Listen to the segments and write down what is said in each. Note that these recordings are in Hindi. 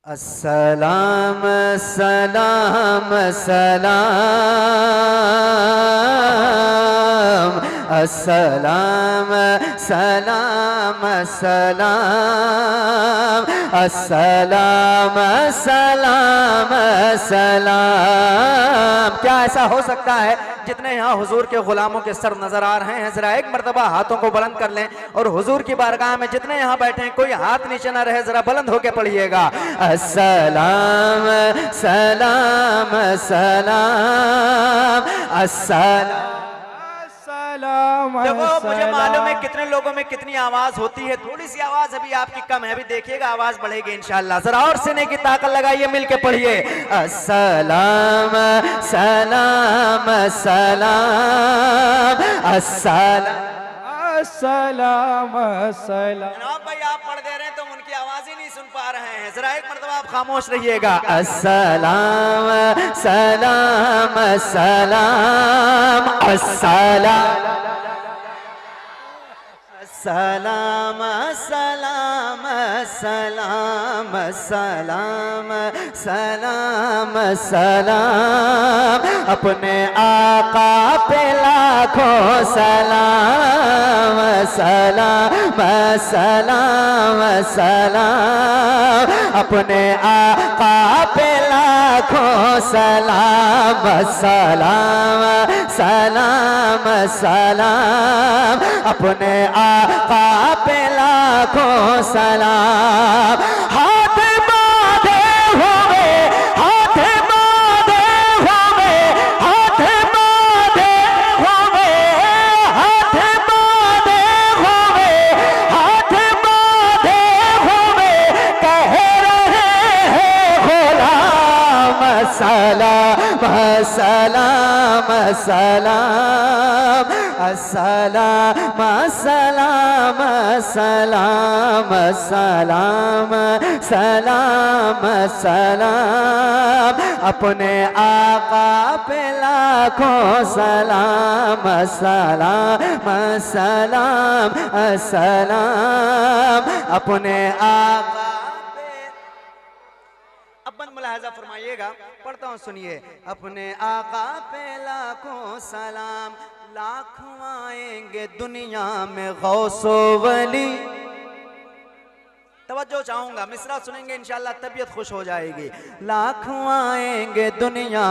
अस्सलाम सलाम सलाम अस्सलाम सलाम सलाम अस्सलाम सलाम सलाम। क्या ऐसा हो सकता है जितने यहाँ हुजूर के गुलामों के सर नजर आ रहे हैं, जरा एक मर्तबा हाथों को बुलंद कर लें और हुजूर की बारगाह में जितने यहाँ बैठे हैं कोई हाथ नीचे ना रहे, जरा बुलंद होके पढ़िएगा अस्सलाम सलाम सलाम अस्सलाम। देखो मुझे मालूम है कितने लोगों में कितनी आवाज होती है, थोड़ी सी आवाज अभी आपकी कम है, अभी देखिएगा आवाज बढ़ेगी इंशाअल्लाह। जरा और सीने की ताकत लगाइए, मिलके पढ़िए अस्सलाम सलाम सलाम अस्सलाम सलाम सलाम। जनाब भाई आप पढ़ दे रहे हैं तो उनकी आवाज ही नहीं सुन पा रहे हैं, जरा एक मर्तबा आप खामोश रहिएगा अस्सलाम सलाम सलाम अस्सलाम सलाम सलाम सलाम सलाम सलाम सलाम अपने आका पे लाखों सलाम सलाम सलाम सलाम अपने आका पे लाखों सलाम सलाम सलाम सलाम अपने आका पे लाखों सलाम। हाथ बांधे हुए हाथ बांधे हुए हाथ बांधे हुए हाथ बांधे हुए हाथ बांधे हुए कह रहे हैं गुलाम सलाम सलाम सलाम अस्सलाम सलाम सलाम सलाम सलाम सलाम अपने आका पे लाखों सलाम सलाम सलाम सलाम अपने आका पे। अब बंद मुलाहजा फरमाइएगा, पढ़ता हूँ सुनिए। अपने आका पे लाखों सलाम लाखों आएंगे दुनिया में गौसो वली। तवज्जो चाहूंगा, मिसरा सुनेंगे इंशाअल्लाह तबीयत खुश हो जाएगी। लाखों आएंगे दुनिया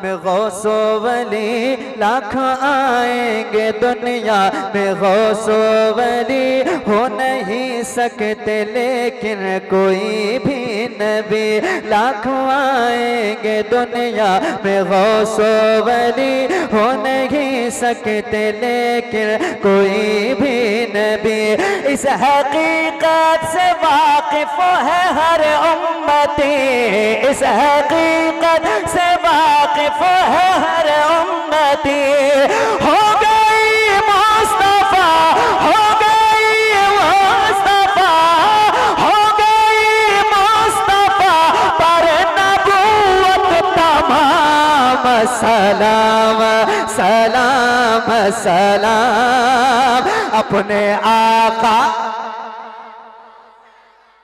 में गौसो वली लाखों आएंगे दुनिया में गौसो वली हो नहीं सकते लेकिन कोई भी नबी। लाखों आएंगे दुनिया में गौसो वली हो नहीं सकते लेकिन कोई भी नबी। इस हकीकत से वाकिफ है हर उम्मती, इस हकीकत से वाकिफ है हर उम्मती। हो गई मुस्तफा हो गई मुस्तफा हो गई मुस्तफा पर नबूवत तमाम। सलाम सलाम सलाम अपने आका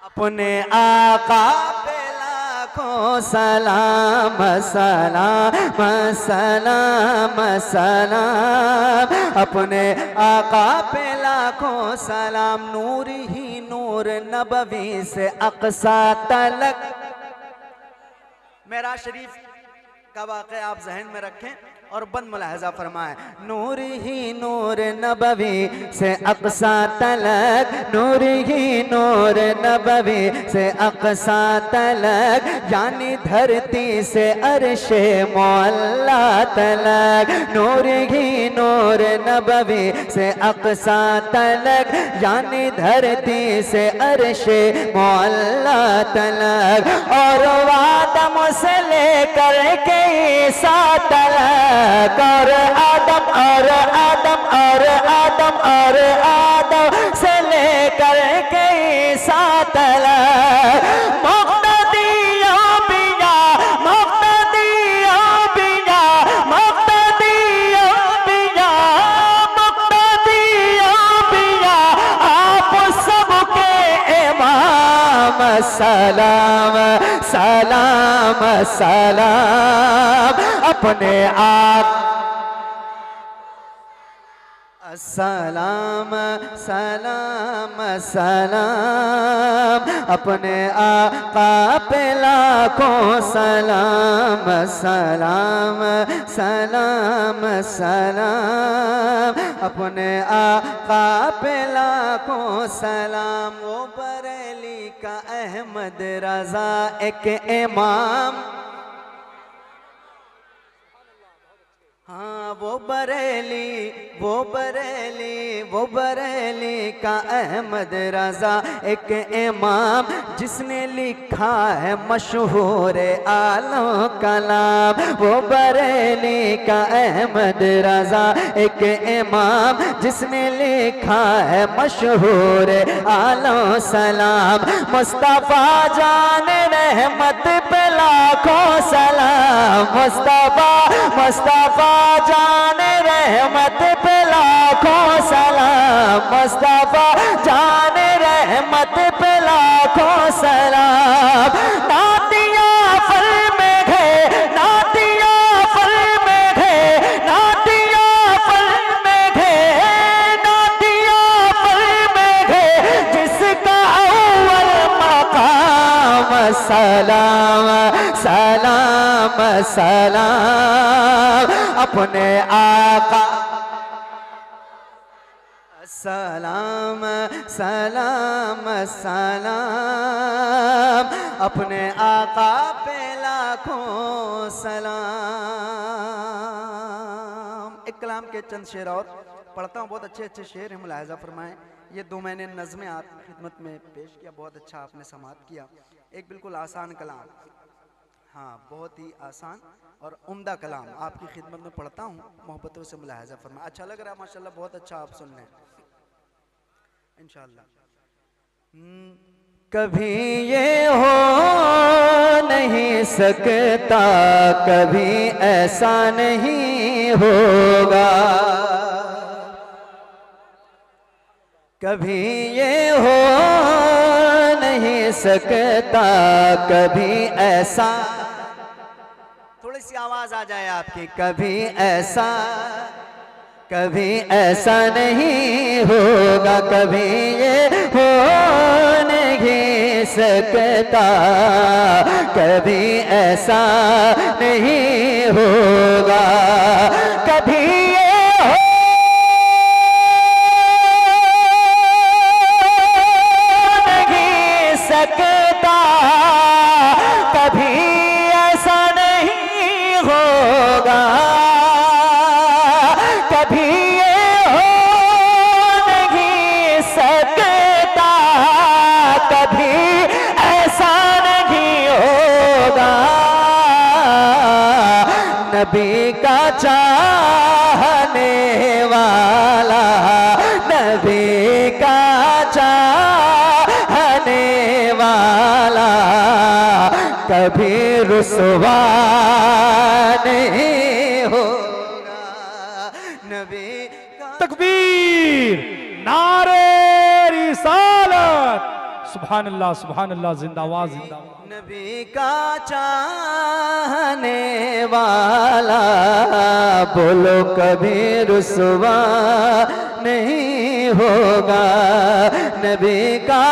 अपने आका पे लाखों सलाम सलाम सलाम सलाम अपने आका पे लाखों सलाम। नूर ही नूर नबवी से अक़सा तलक। मेरा शरीफ का वाक़या आप जहन में रखें और बंद मुलाहजा फरमाएं। नूर ही नूर नबवी से अक़सा तलक नूर ही नूर नबवी से अक़सा तलक यानी धरती से अर्शे मौला तलक। नूर ही नूर नबवी से अक़सा तलक यानी धरती से अर्शे मौला तलक। और आदम से लेकर के ईसा तलक और आदम और आदम और आदम और आदम से लेकर के ईसा तलक। मुक़्तदी अंबिया मुक़्तदी अंबिया मुक़्तदी अंबिया मुक़्तदी अंबिया आप सबके इमाम। सलाम सलाम सलाम अपने आप सलाम सलाम सलाम अपने आका पे लाखों सलाम सलाम सलाम सलाम अपने आका पे लाखों सलाम। वो बरेली का अहमद रजा एक इमाम, हाँ वो बरेली का अहमद रजा एक इमाम, जिसने लिखा है मशहूर आलम कलाम। वो बरेली का अहमद रजा एक इमाम, जिसने लिखा है मशहूर आलम सलाम। मुस्तफा जान रहमत पे लाखों सलाम, मुस्तफा जान रहमत पे लाखों सलाम, मुस्तफा जान रहमत पे लाखों सलाम। नातिया फल में घे, नातिया फल में घे, नातिया फल में घे, नातिया फल में घे, जिसका अव्वल मकाम सलाम सलाम सलाम अपने आका सलाम सलाम सलाम अपने आका पे लाखों सलाम। एक कलाम के चंद शेर और पढ़ता हूँ, बहुत अच्छे अच्छे शेर हैं, मुलाहिजा फरमाएं। ये दो मैंने नज़में आपकी खिदमत में पेश किया, बहुत अच्छा आपने समाअत किया। एक बिल्कुल आसान कलाम, हाँ बहुत ही आसान और उम्दा कलाम आपकी खिदमत में पढ़ता हूँ, मोहब्बतों से मुलाहिजा फरमाएं। अच्छा लग रहा है माशाल्लाह, बहुत अच्छा आप सुन रहे हैं इंशाअल्लाह। कभी ये हो नहीं सकता, कभी ऐसा नहीं होगा, कभी ये हो नहीं सकता, कभी ऐसा, थोड़ी सी आवाज आ जाए आपकी, कभी ऐसा नहीं होगा, कभी ये हो नहीं सकता, कभी ऐसा नहीं होगा, कभी ये हो नहीं सकता, कभी ऐसा नहीं होगा, कभी ये हो नहीं सकता, कभी ऐसा नहीं होगा। नबी का चाहने वाला, नबी का चाहने वाला कभी रुसवा नहीं होगा। नबी का तकबीर, नारे रिसालत, सुभान अल्लाह जिंदाबाद जिंदाबाद। नबी का चाहने वाला बोलो कभी रुसवा नहीं होगा, नबी का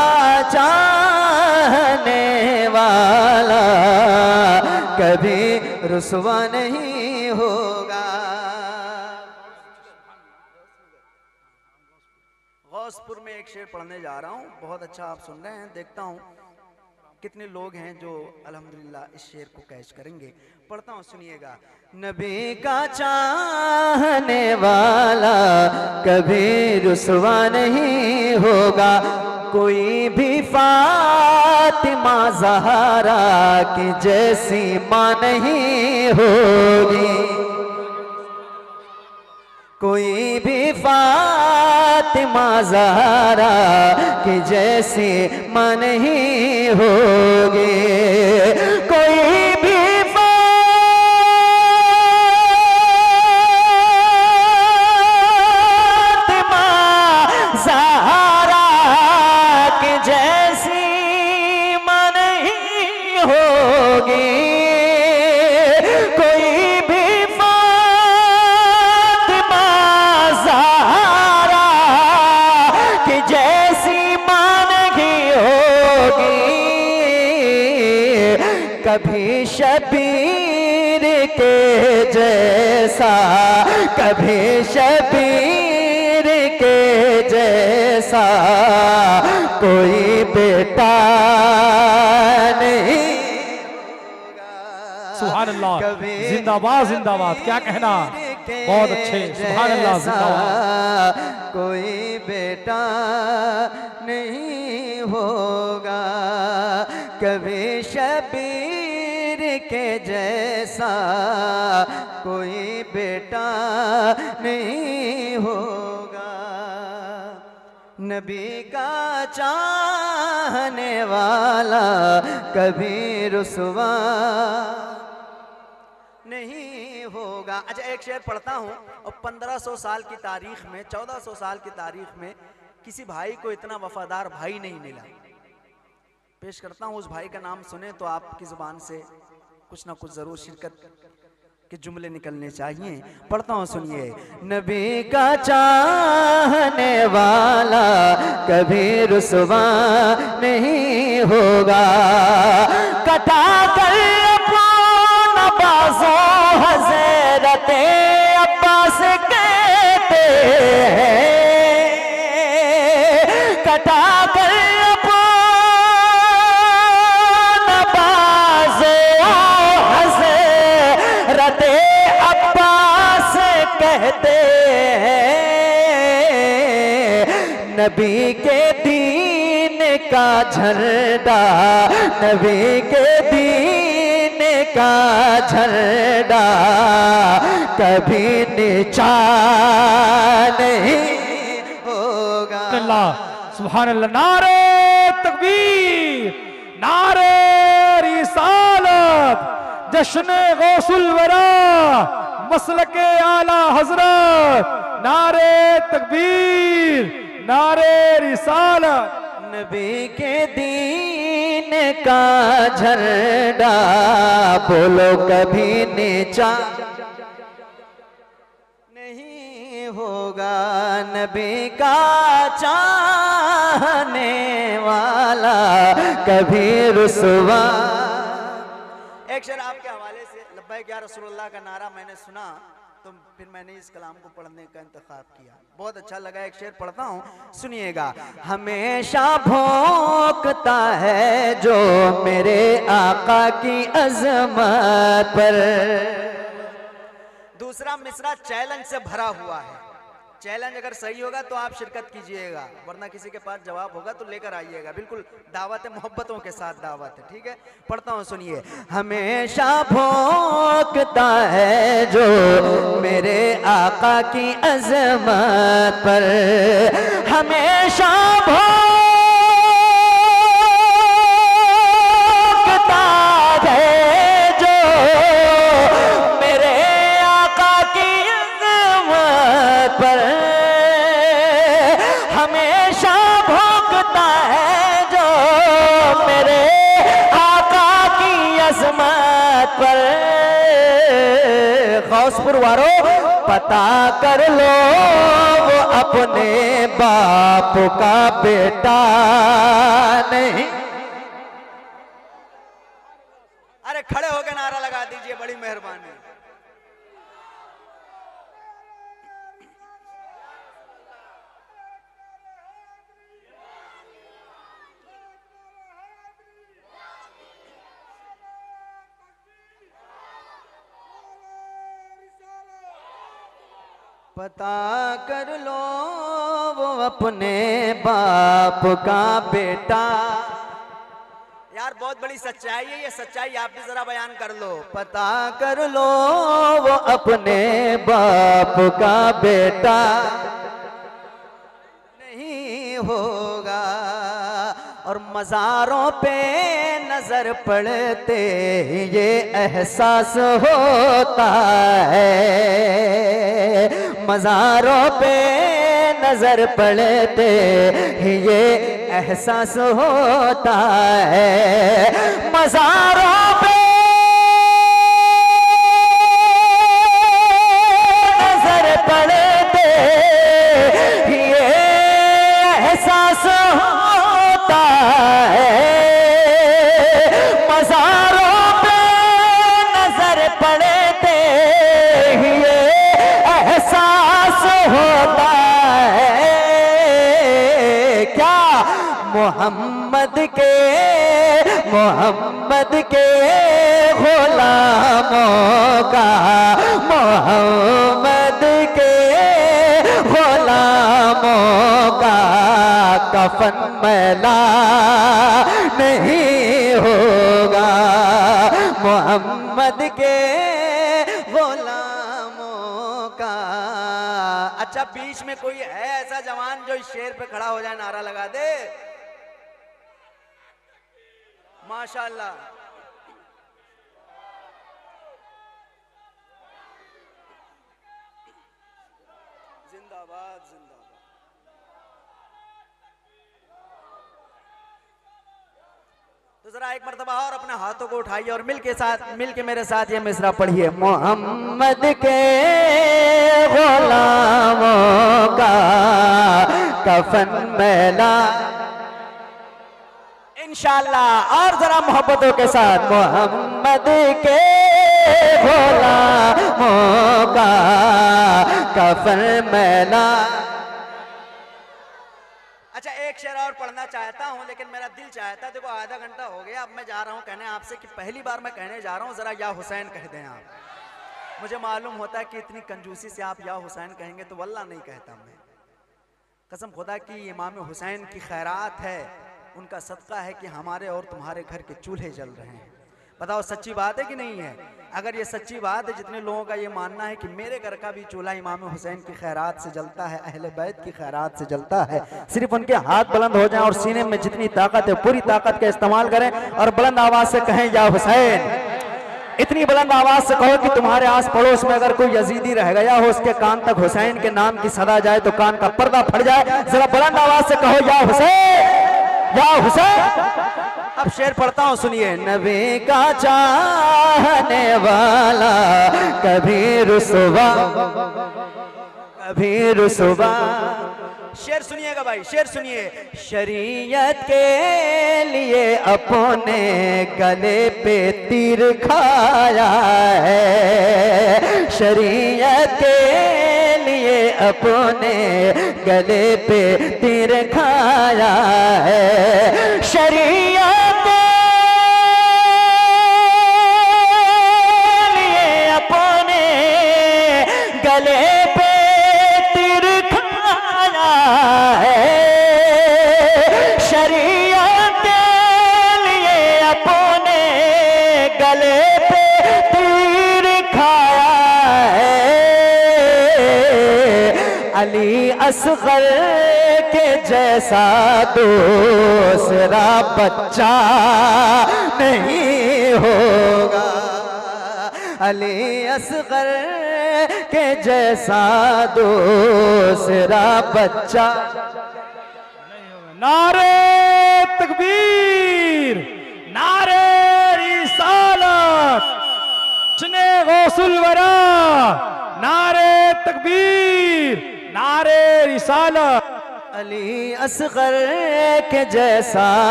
चाहने वाला कभी रुसवा नहीं होगा। गौसपुर में एक शेर पढ़ने जा रहा हूँ, बहुत अच्छा आप सुन रहे हैं, देखता हूँ कितने लोग हैं जो अल्हम्दुलिल्लाह इस शेर को कैच करेंगे। पढ़ता हूँ, सुनिएगा। नबी का चाहने वाला कभी रुसवा नहीं होगा, कोई भी फातिमा ज़हरा की जैसी माँ नहीं होगी, कोई भी फातिमा ज़हरा की जैसी माँ नहीं होगी, कोई भी फातिमा ज़हरा की जैसी माँ नहीं होगी। होगी कोई भी फातिमा ज़हरा कि जैसी मानगी होगी, कभी शबीर के जैसा, कभी शबीर के जैसा कोई बेटा नहीं। सुभान अल्लाह, जिंदाबाद जिंदाबाद, क्या कहना, बहुत अच्छे, सुभान अल्लाह, जिंदाबाद। कोई बेटा नहीं होगा कभी शबीर के जैसा, कोई बेटा नहीं होगा। नबी का चाहने वाला कभी रुसवा नहीं होगा। अच्छा, एक शेर पढ़ता हूँ। और 1500 साल की तारीख में, 1400 साल की तारीख में किसी भाई को इतना वफादार भाई नहीं मिला। पेश करता हूँ, उस भाई का नाम सुने तो आपकी जुबान से कुछ ना कुछ जरूर शिरकत के जुमले निकलने चाहिए। पढ़ता हूँ, सुनिए। नबी का चाहने वाला कभी रुसवा नहीं होगा, कटा कर अपना बाजो हज़रत अब्बास कहते हैं, कटा कर अपना बाजो हज़रत अब्बास कहते हैं, नबी के दीन का झंडा, नबी के दीन का झंडा कभी नीचा नहीं होगा। अल्लाह, सुभान अल्लाह, नारे तकबीर, नारे रिसालत, जश्न गौसुल वरा, मसलके आला हजरत, नारे तकबीर, नारे रिसालत। नबी के दीन का झंडा बोलो कभी नीचा नहीं होगा, नबी का चाहने वाला कभी रुसवा। एक शेर आपके हवाले से, लब्बैक या रसूलुल्लाह का नारा मैंने सुना तो फिर मैंने इस कलाम को पढ़ने का इंतखाब किया, बहुत अच्छा लगा। एक शेर पढ़ता हूँ, सुनिएगा। हमेशा भौंकता है जो मेरे आका की अजमत पर। दूसरा मिसरा चैलेंज से भरा हुआ है। चैलेंज अगर सही होगा तो आप शिरकत कीजिएगा, वरना किसी के पास जवाब होगा तो लेकर आइएगा। बिल्कुल दावत है, मोहब्बतों के साथ दावत है, ठीक है। पढ़ता हूँ, सुनिए। हमेशा भौंकता है जो मेरे आका की अजमत पर, हमेशा भौंकता है जो मेरे आका की अजमत पर, हमेशा भौंकता है जो मेरे आका की अजमत पर। गौसपुर वालों, पता कर लो वो अपने बाप का बेटा नहीं। अरे खड़े होकर नारा लगा दीजिए, बड़ी मेहरबानी। पता कर लो वो अपने बाप का बेटा। यार बहुत बड़ी सच्चाई है ये, सच्चाई आप भी जरा बयान कर लो। पता कर लो वो अपने बाप का बेटा नहीं होगा। और मज़ारों पे नजर पड़ते ये एहसास होता है, मज़ारों पे नजर पड़ते ये एहसास होता है, मज़ारों पे मोहम्मद के गुलामों का, मोहम्मद के गुलामों का कफन मैला नहीं होगा। मोहम्मद के गुलामों का। अच्छा, बीच में कोई है ऐसा जवान जो इस शेर पे खड़ा हो जाए, नारा लगा दे? माशाअल्लाह। जिंदाबाद जिंदाबाद। तो जरा एक मर्तबा और अपने हाथों को उठाइए और मिल के मेरे साथ ये मिसरा पढ़िए। मोहम्मद के गुलामों का कफन मैला, इंशाअल्लाह। और जरा मोहब्बतों के साथ, मोहम्मद के गुलामों का कफन मैला। अच्छा, एक शेर और पढ़ना चाहता हूं, लेकिन मेरा दिल चाहता है, देखो आधा घंटा हो गया, अब मैं जा रहा हूं कहने आपसे कि पहली बार मैं कहने जा रहा हूं, जरा या हुसैन कह दें आप। मुझे मालूम होता है कि इतनी कंजूसी से आप या हुसैन कहेंगे तो वल्लाह नहीं कहता मैं। कसम खुदा की इमाम हुसैन की खैरात है, उनका सदका है कि हमारे और तुम्हारे घर के चूल्हे जल रहे हैं। बताओ सच्ची बात है कि नहीं है? अगर ये सच्ची बात है, जितने लोगों का ये मानना है कि मेरे घर का भी चूल्हा इमाम हुसैन की खैरात से जलता है, अहले बैत की खैरात से जलता है, सिर्फ उनके हाथ बुलंद हो जाएं और सीने में जितनी ताकत है पूरी ताकत का इस्तेमाल करें और बुलंद आवाज से कहें या हुसैन। इतनी बुलंद आवाज से कहो कि तुम्हारे आस पड़ोस में अगर कोई यजीदी रह गया हो, उसके कान तक हुसैन के नाम की सदा जाए तो कान का पर्दा फट जाए। जरा बुलंद आवाज से कहो या हुसैन, या हुसैन। अब शेर पढ़ता हूं, सुनिए। नबी का चाहने वाला कभी रुसवा कभी रुसवा। शेर सुनिएगा भाई, शेर सुनिए। शरीयत के लिए अपने गले पे तीर खाया है, शरीयत के लिए अपने गले पे तीर खाया है, शरीयत के लिए अपने गले पे तीर खाया है, शरीयत के लिए अपने गले पे तीर खाया है। अली असगर के जैसा दूसरा बच्चा नहीं होगा, अली असगर के जैसा दूसरा बच्चा नहीं होगा। नारे तकबीर, नारे रिसालत, चने गौसुल वरा, नारे तकबीर, नारे रिसालत। अली असगर के जैसा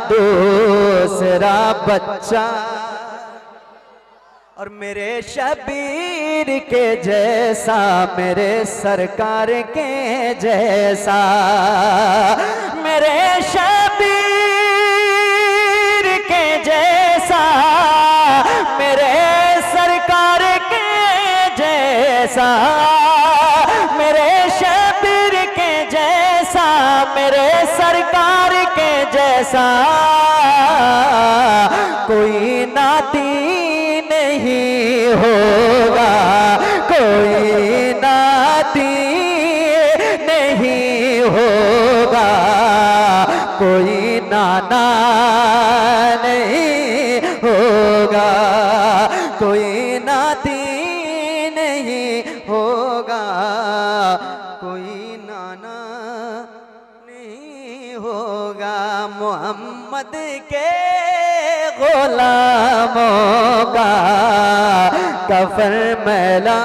दूसरा बच्चा और मेरे शबीर के जैसा, मेरे सरकार के जैसा, मेरे शबीर के जैसा, मेरे सरकार के जैसा, मेरे शबीर के जैसा, मेरे सरकार के जैसा कोई नाती नहीं होगा, कोई नाती नहीं होगा, कोई नाना नहीं होगा, कोई नाती नहीं होगा, कोई नाना नहीं होगा। मोहम्मद के गुलामों का कफन मैला